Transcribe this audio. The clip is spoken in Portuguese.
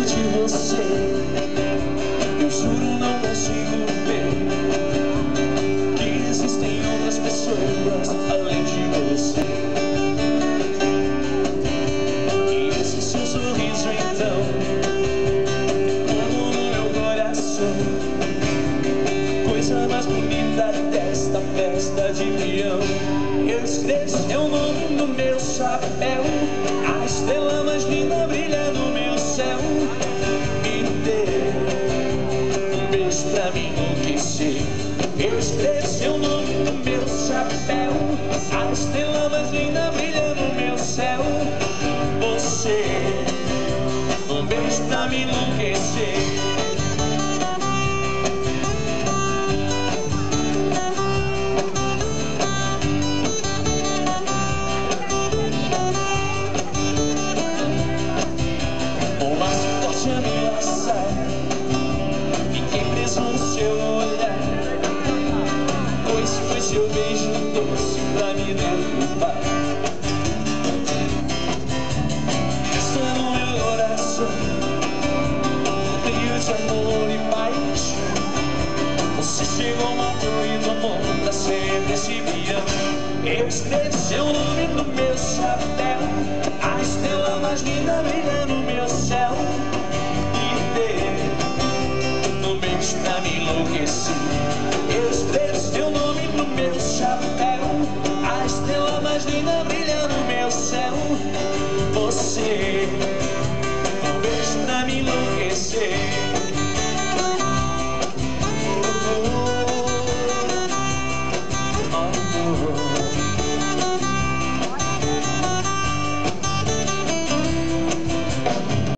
de você. Eu juro, não consigo ver que existem outras pessoas além de você. E esse seu sorriso então amo no meu coração. Coisa mais bonita desta festa de peão. Eu escrevi seu nome no meu chapéu, a estrela mais linda brilha no meu céu. Me dê um beijo pra me enlouquecer. Eu escrevi seu nome no meu chapéu, a estrela mais linda brilha no meu céu. Você, um beijo pra me enlouquecer. Fiquei preso no seu olhar, pois foi seu beijo doce pra me derrubar. Está no meu coração, cheio de amor e paixão. Você chegou, matou e tomou pra sempre esse peão. Eu escrevi seu nome no meu chapéu, a estrela mais linda brilha no meu céu. Pra me enlouquecer, eu escrevo seu nome no meu chapéu, a estrela mais linda brilha no meu céu. Você, um beijo pra me enlouquecer.